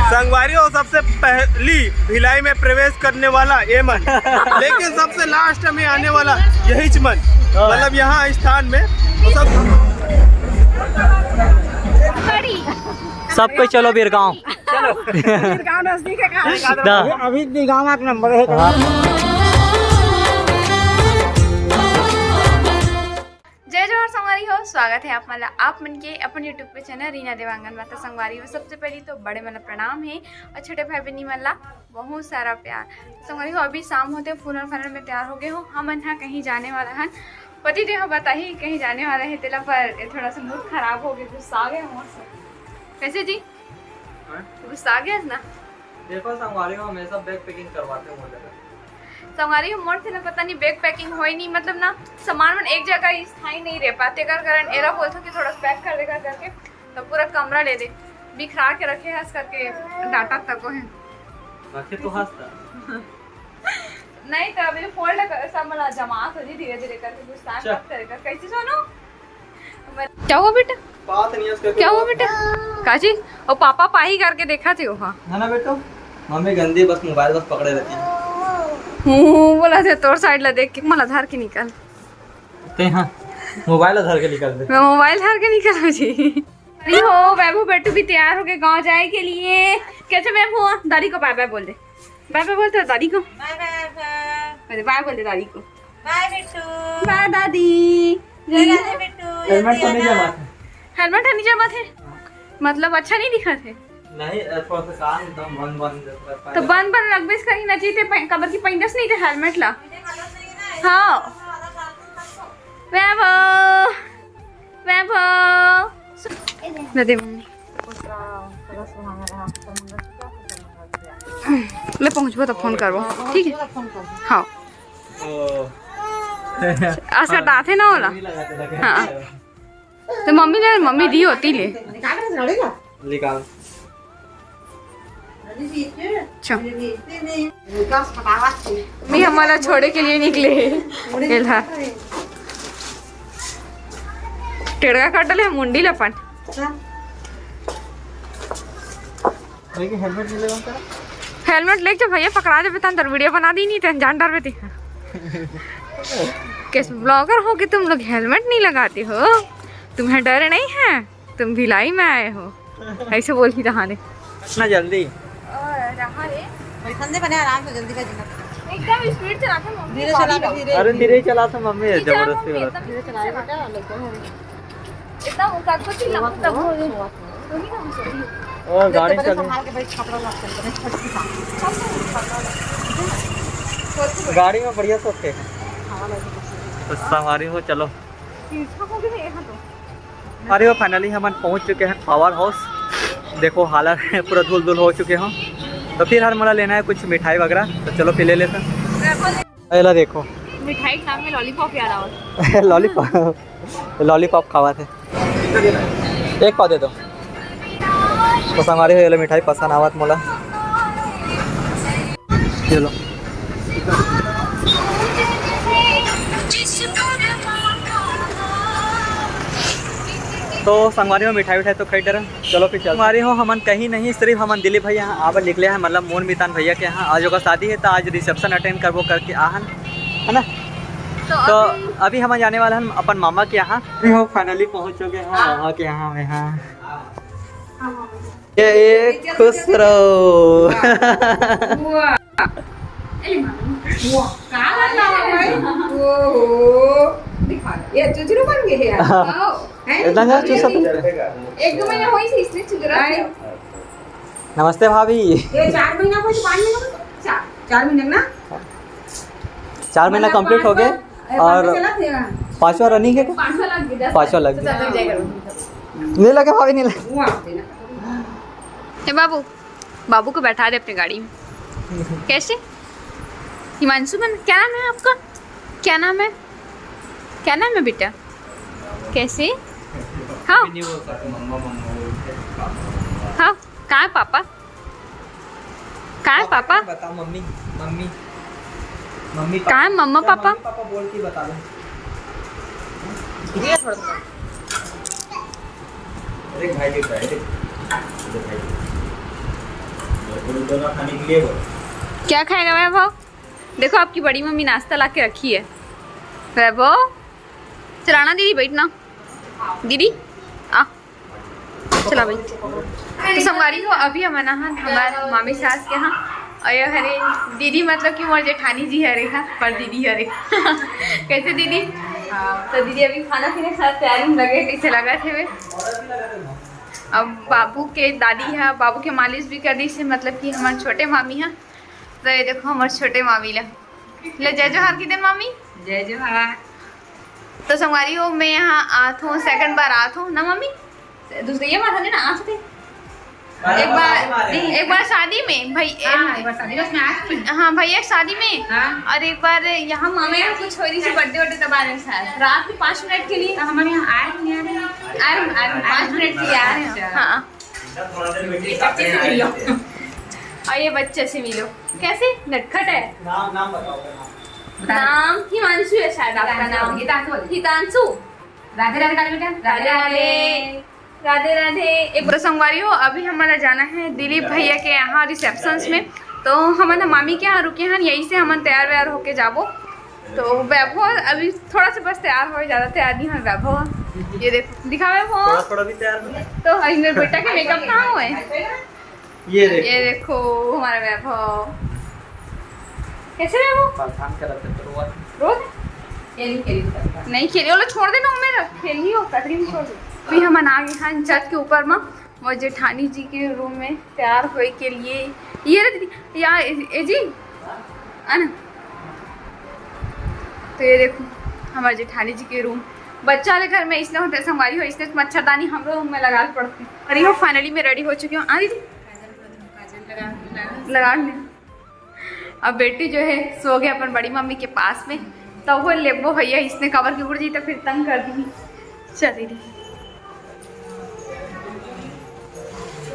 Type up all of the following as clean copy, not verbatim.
संगवारियों सबसे पहली भिलाई में प्रवेश करने वाला ये मन, लेकिन सबसे लास्ट में आने वाला यही मन, मतलब यहाँ स्थान में सब कोई चलो बीरगांव। नजदीक है, अभी बीरगांव एक नंबर है। जय जोहर संगवारी हो, स्वागत है आप मला आप मन के अपन यूट्यूब पे चैनल रीना देवांगन माता संगवारी हो। सबसे पहले तो बड़े मला प्रणाम है और छोटे भाई बहनी मला बहुत सारा प्यार। संगवारी हो अभी शाम होते फूलन फनल में तैयार हो गए हो। हम यहाँ कहीं जाने वाला है, पति देव बता ही कहीं जाने वाला है तेला, पर थोड़ा सा मूड खराब हो गया, गुस्सा आ गया मुझसे। कैसे जी गुस्सा आ गया ना? देखो संगवारी हो हमेशा बैग पैकिंग करवाते हैं संगवारी हो मोड़ से ना पता नहीं बैग पैकिंग हो ही नहीं, मतलब ना सामान मन एक जगह स्थायी नहीं रह पाते कर कारण एरा बोलते कि थोड़ा पैक कर देगा करके, तो पूरा कमरा ले दे बिखरा के रखे हंस करके डाटा तक है रखे तो हंसता नहीं तो अभी फोल्ड सब मला जमात हो जी धीरे धीरे करके कुछ टाइम बात करेगा। कैसे सोनो क्या हुआ बेटा? बात नहीं है उसका। क्या हुआ बेटा? काजी और पापा पाही करके देखा थे वहाँ है ना बेटो? मम्मी गंदी बस मोबाइल बस पकड़े रहती है। बोला थे तोर साइड ला देख के मला धर के निकल ते हाँ मोबाइल धर के निकल दे। मैं मोबाइल धर के निकल जी। अरे हो वैभव बेटू भी तैयार हो गए गांव जाए के लिए। कैसे वैभव? दादी को बाय बाय बोल दे। बाय बाय बोलते दादी को। बाय बाय बाय बोल दे दादी को। बाय बेटू। बाय दादी। हेलमेट तो नहीं जमा थे। हेलमेट नहीं जमा थे मतलब अच्छा नहीं दिखा थे? नहीं थोड़ा सा कान एकदम बंद बंद तो बंद लगबे कहीं ना चाहिए कमर की पहिनस नहीं थे हेलमेट ला। हाँ वैभव वैभव दे मम्मी ले पहुँचबो तो फोन करबो ठीक है? हाँ आज का थे ना वाला। हाँ तो मम्मी दी होती ले निकाल मैं हमारा छोड़े के लिए निकले टेढ़ा काटले मुंडी लपन हेलमेट ले जो भैया पकड़ा दे बेटा अंदर वीडियो बना दी नहीं थे जान डर बेटी कैसे ब्लॉगर हो कि तुम लोग हेलमेट नहीं लगाते हो? तुम्हें डर नहीं है? तुम भिलाई में आए हो ऐसे बोल ही रहा ने इतना जल्दी ठंडे बने आराम से जल्दी का एकदम स्पीड चलाते मम्मी धीरे चला के धीरे। अरे धीरे ही चला था मम्मी जबरदस्ती वाला धीरे चला बेटा एकदम काको चिल्ला तब हो तो ही ना सही और गाड़ी चल संभाल के भाई कपड़ा लग चलते गाड़ी में बढ़िया सोते हैं तो सवारी हो चलो। अरे वो फाइनली हम पहुंच चुके हैं पावर हाउस। देखो हालत पूरा धुल धुल हो चुके हों तो फिर हर मला लेना है कुछ मिठाई वगैरह, तो चलो फिर ले लेते हैं। अला देखो मिठाई नाम में लॉलीपॉप याद आओ। लॉलीपॉप खावा थे एक पाव दे दो तो हमारे ये मिठाई पसंद आवत मोला। चलो तो संगवारी हो मिठाई उठाई तो खाई डर चलो फिर संगवारी हो हमन कहीं नहीं सिर्फ हमन दिलीप भैया यहाँ आवर निकले हैं, मतलब मोहन मितान भैया के यहाँ आज होगा शादी है तो आज रिसेप्शन अटेंड करबो करके आहन है ना। तो अभी हम जाने वाले हैं अपन मामा के यहाँ। हो फाइनली पहुँच चुके हैं मामा के यहाँ में। हाँ ये खुश रहो। ये चुचरू बन गए हैं इतना यार चूसा एक दो महीना होई से इसने चुदरा है। नमस्ते भाभी। ये 4 महीना को 5 महीना 4 महीने ना 4 महीना कंप्लीट हो गए और 5वां रनिंग है। 5वां लग गया नहीं लगे भाभी नहीं लगे। बाबू को बैठा दे अपनी गाड़ी में। कैसे हिमांशु मन क्या नाम है आपका? क्या नाम है? क्या नाम है बेटा? कैसे? हाँ हाँ कहाँ है पापा? कहाँ है पापा? बता मम्मी मम्मी मम्मी कहाँ है मम्मा पापा? पापा बोल के बता दो। एक भाई क्या खाएगा वैभव? देखो आपकी बड़ी मम्मी नाश्ता ला के रखी है। वैभव चलाना दीदी, बैठना दीदी, आ चला भाई। तो संगवारी हो अभी हम हमारे मामी सास के यहाँ और ये हरे दीदी मतलब कि मोर जेठानी जी हरे हा पर दीदी हरे कैसे दीदी? तो दीदी अभी खाना पीने के साथ तैयारी में लगे, कैसे लगा थे वे? अब बाबू के दादी है, बाबू के मालिश भी कर दी से, मतलब कि हमारे छोटे मामी हैं। तो ये देखो हमारे छोटे मामी ले जय जोहार की दिन मामी, जय जोहार। तो संगवारी हो मैं यहाँ आत हूँ, सेकंड बार आत हूँ ना मम्मी, दूसरे ये बात है ना आत थे एक बार शादी में भाई, हाँ भैया शादी में, और एक बार यहाँ मामे यहाँ कुछ हो रही थी बर्थडे वर्डे तब आ रहे हैं रात में 5 मिनट के लिए हमारे यहाँ आए 5 मिनट के लिए आ रहे हैं। हाँ और ये बच्चे से मिलो, कैसे नटखट है। नाम हिमांशु है शायद आपका नाम, हितांशु। राधे राधे बेटा, राधे राधे राधे राधे। एक बार संगवारी हो अभी हमारा जाना है दिलीप भैया के यहाँ रिसेप्शंस में, तो हमारे मामी के यहाँ रुके हैं, यहीं से हम तैयार व्यार होके जाबो। तो वैभव अभी थोड़ा सा बस तैयार हो, ज़्यादा तैयार नहीं हो वैभव। ये देखो दिखा वैभव, थोड़ा भी तैयार नहीं। तो मेरे बेटा के मेकअप कहाँ हुए? ये देखो हमारा वैभव कैसे वैभव रोज नहीं खेली वाला छोड़ देना मेरा, खेली हो कतरी भी छोड़ दे। अभी हम आ गए हैं छत के ऊपर में, वो जेठानी जी के रूम में तैयार होए के लिए। ये दीदी या ए जी आना, तो ये देखो हमारे जेठानी जी के रूम, बच्चा वाले घर में इसलिए होते संगवारी हो, इसलिए मच्छरदानी हम लोग में लगा पड़ती। अरे हो फाइनली मैं रेडी हो चुकी हूँ। आ दीदी लगा ले। अब बेटी जो है सो गए अपन बड़ी मम्मी के पास में, तो वो लेबो भैया इसने कवर के ऊपर जी तो फिर तंग कर दी। चल दीदी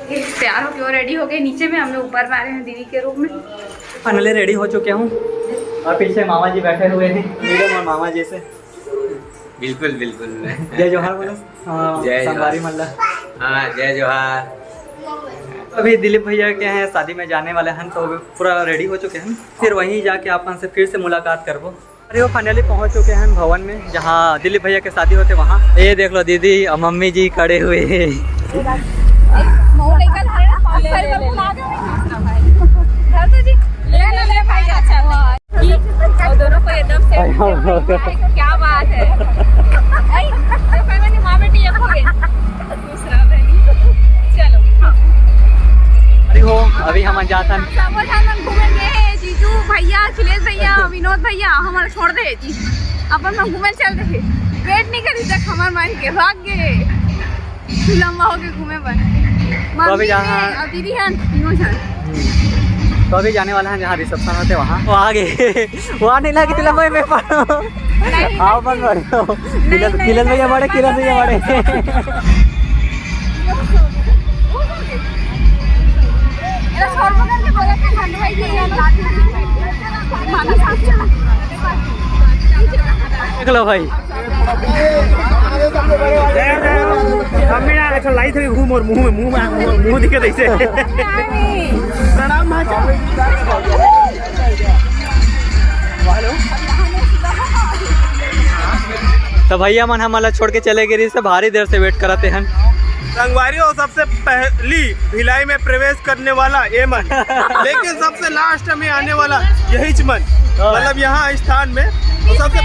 तैयार हो क्यों रेडी हो गए, नीचे में हम लोग ऊपर में आ रहे हैं दीदी के रूम में। फाइनली रेडी हो चुके हूँ और पीछे मामा जी बैठे हुए हैं, मीडियम और मामा जी से। बिल्कुल बिल्कुल जय जोहार बोलो। जय संगवारी मल्ला। हाँ जय जोहार। अभी दिलीप भैया के हैं शादी में जाने वाले हैं, तो पूरा रेडी हो चुके हैं, फिर वहीं जाके अपन से फिर से मुलाकात करबो। अरे वो फाइनली पहुंच चुके हैं भवन में जहाँ दिलीप भैया के शादी होते वहाँ। ये देख लो दीदी और मम्मी जी खड़े हुए हैं। दोनों को एकदम से क्या बात है। माँ बेटी दूसरा चलो अरे हो अभी हम जाता घूमेंगे जीजू भैया, अखिलेश भैया, विनोद भैया हमारा छोड़ दे जी, अपन हम घूमे चल रहे, वेट नहीं करी तक हमारे माई के भाग गए, लंबा हो के घूमे बन। तो अभी जहाँ दीदी है तीनों जन, तो अभी जाने वाला है जहाँ रिसेप्शन होते वहाँ, वो आगे वहाँ नहीं लगी लंबे में पढ़ो। आओ बन बढ़ो, किलन भैया बड़े, किरण भैया बड़े। देख लो भाई लाई थी घूम और मुंह दिखे ऐसे। प्रणाम तो भैया मन हमारा छोड़ के चले गए, से भारी देर से वेट कराते हैं। संगवारी हो सबसे पहली भिलाई में प्रवेश करने वाला ये मन, लेकिन सबसे लास्ट में आने वाला यही मन, मतलब यहाँ स्थान में तो सबसे।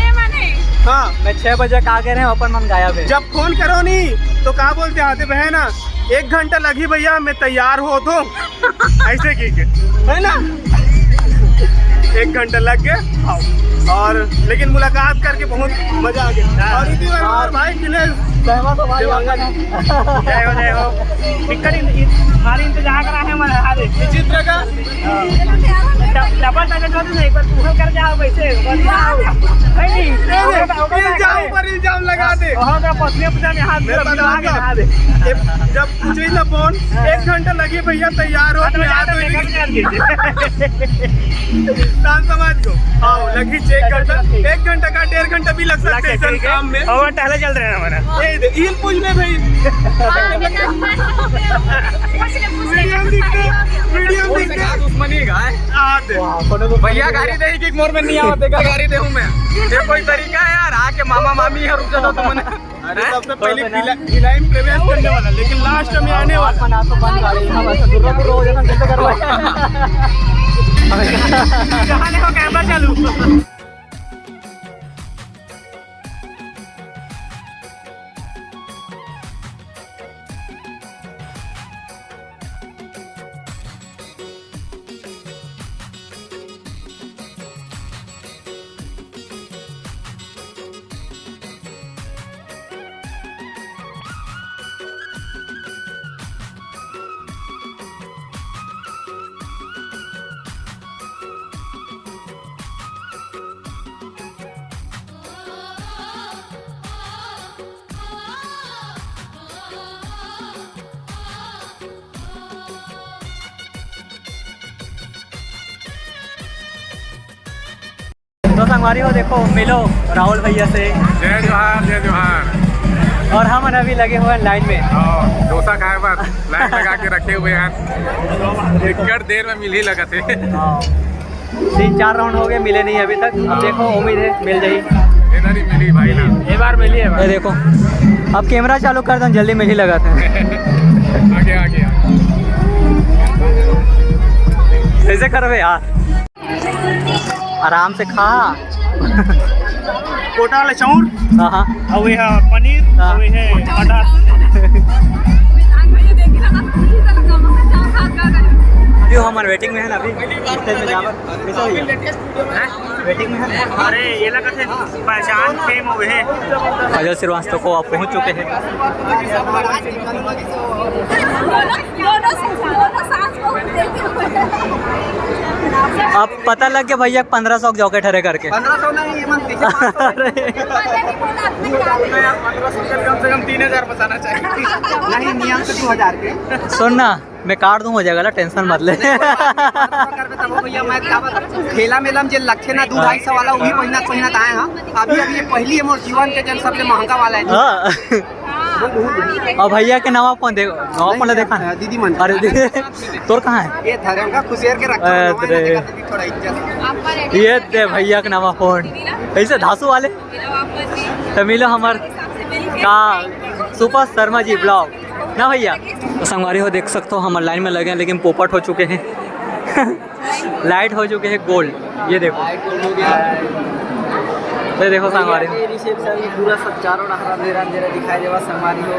हाँ मैं 6 बजे का आगे रहे, अपन मन गायब है। जब फोन करो नहीं तो कहा बोलते आते बहन 1 घंटा लगी भैया मैं तैयार हो तो ऐसे की के है ना, 1 घंटा लग गए और लेकिन मुलाकात करके बहुत मजा आ गया। और इसी बार भाई जय हो टिकट हमारी इंतजार करा है हमारे विचित्र का डबल टाइम एक बार पूरा कर जाओ वैसे इल्जाम लगा दे। जब पूछे ना फोन 1 घंटा लगे भैया तैयार हो समाज को आओ लगी 1 घंटा का 1.5 घंटा भी लग सकते हैं काम में, और टहले चल रहे हैं हमारा ईल पूछने भाई वीडियो दिखते दुश्मनी है भैया गाड़ी दे कि मोर में नहीं आवत गाड़ी देहूं मैं ये कोई तरीका है यार आके मामा मामी है रुक जाओ तुमने अरे सबसे पहले भिलाई में प्रवेश करने वाला लेकिन लास्ट में आने वाला तो बंद गाड़ी हां बस दूर हो जाता कैसे करवाए कहां देखो कैमरा चालू तो संगवारी हो देखो मिलो राहुल भैया से। जय जोहार जय जोहार। और हम अभी लगे हुए हैं लाइन में डोसा खाए बाद लाइन लगा के रखे हुए हैं टिकट देर में मिल ही लगा थे 3-4 राउंड हो गए मिले नहीं अभी तक। अब देखो उम्मीद है मिल जाएगी इधर ही मिली भाई ना ये बार मिली है ये देखो अब कैमरा चालू कर दो जल्दी मिल ही लगा था आगे आगे कैसे करवे यार आराम से खा कोटा वाले चाउर हाँ और ये है पनीर और ये है मटर जो हमारे वेटिंग में है ना अभी स्टेज में जावर वेटिंग में है। अरे ये लगा थे पहचान फेम हुए हैं अजय श्रीवास्तव को आप पहुंच चुके हैं। अब पता लग गया भैया 1500 जॉकेट हरे करके 1500 नहीं ये मन कम से कम 3000 बताना चाहिए नहीं नियम से 2000 के सुन ना मैं काट दूं हो जाएगा ना टेंशन मत ले भैया मैं खेला मेला में जे लखे ना 2-250 वाला वही पहिना आए हैं अभी ये पहली है मोर जीवन के जन सबसे महंगा वाला है और भैया के नाम कौन देखो नाम कौन देखा है दीदी मन अरे तोर कहाँ है ये धरम का खुशेर के रखा थोड़ा इज्जत ये दे भैया के नाम फोन ऐसे धासु वाले तो मिलो हमार का सुपर शर्मा जी ब्लॉग ना भैया। तो संगवारी हो देख सकते हो हमारे लाइन में लगे हैं लेकिन पोपट हो चुके हैं लाइट हो चुके हैं गोल्ड ये देखो ये देखो संगवारी हो रिसेप्शन पूरा सब चारों नहरा मेरा दिखाई देवा संगवारी हो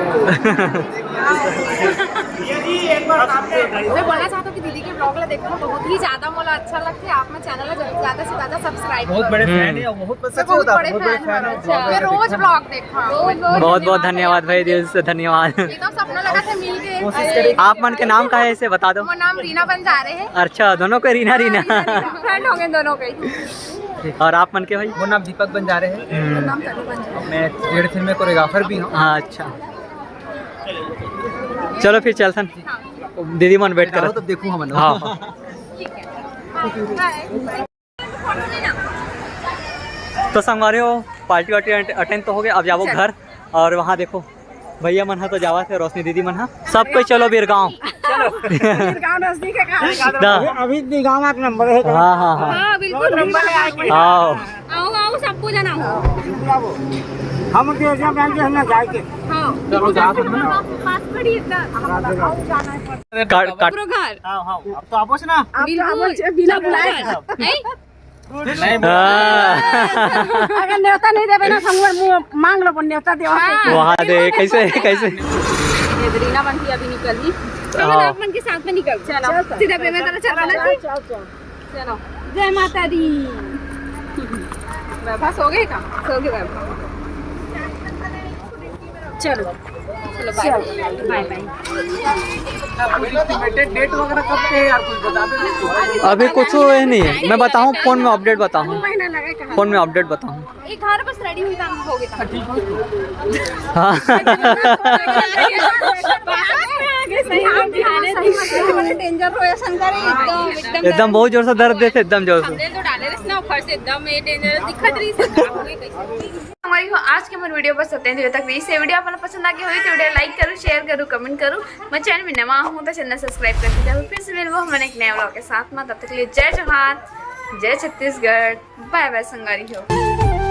मैं बोलना चाहता हूँ कि दीदी के ब्लॉग ला देखो बहुत ही ज्यादा मोला अच्छा लगता है आप मैं चैनल ला ज्यादा से ज्यादा सब्सक्राइब बहुत बड़े फैन है और बहुत पसंद होता है बहुत बड़े फैन है मैं रोज ब्लॉग देखा बहुत बहुत धन्यवाद भाई दिल से धन्यवाद। एकदम सपना लगा था मिल के आप मन के नाम का है इसे बता दो। वो नाम रीना बन जा रहे हैं अच्छा दोनों के रीना रीना फ्रेंड हो गए दोनों के और आप मन के भाई वो नाम दीपक बन जा रहे हैं नाम तनु बन जा मैं डेढ़ फिल्म में कोरियोग्राफर भी हूँ हाँ अच्छा चलो फिर चलसन दीदी मन वेट करो तो देखूँ हम हाँ तो संगवारी हो पार्टी वार्टी अटेंड तो हो गया अब जाओ घर और वहाँ देखो भैया मन तो जावा थे रोशनी दीदी मन सब कोई चलो बीरगांव अभी गाँव का नंबर है हाँ हाँ हाँ हाँ बिल्कुल आओ आओ आओ सबको जाना हो हम जाए के हाँ चलो जा पास पड़ी इतना काट पूरा घर अब तो आपस ना बिल्कुल बिना बुलाए नहीं अगर न्योता नहीं देवे ना संगवर मांग लो न्योता दे वहाँ दे कैसे कैसे रीना बनती अभी निकल ही चलो आप मन के साथ में निकल चलो सीधा पे में तरह चलना चलो जय माता दी वैभा सो गए का सो गए वैभा चलो चलो बाय बाय डेट वगैरह कब पे है यार कुछ बता दो अभी कुछ नहीं है मैं बताऊँ फोन में अपडेट बताऊँ महीना लगे कहा फोन में अपडेट बताऊँ एक घर बस रेडी हुई काम हो गया हाँ डेंजर हो शंकर एकदम एकदम बहुत जोर से दर्द देते एकदम जोर से हमने तो डाले रहे ना ऊपर से एकदम ये डेंजर दिखत रही से संगवारी हो आज के हमारे वीडियो बस होते हैं तक से वीडियो आपको पसंद आके हुई तो वीडियो लाइक करूँ, शेयर करूँ, कमेंट करूँ। मैं चैनल में नवा हूँ तो चैनल सब्सक्राइब करके जाऊँ। फिर से मिलूँ हमारे एक नए व्लॉग के साथ में, तब तक के लिए जय जोहार, जय छत्तीसगढ़, बाय बाय संगवारी हो।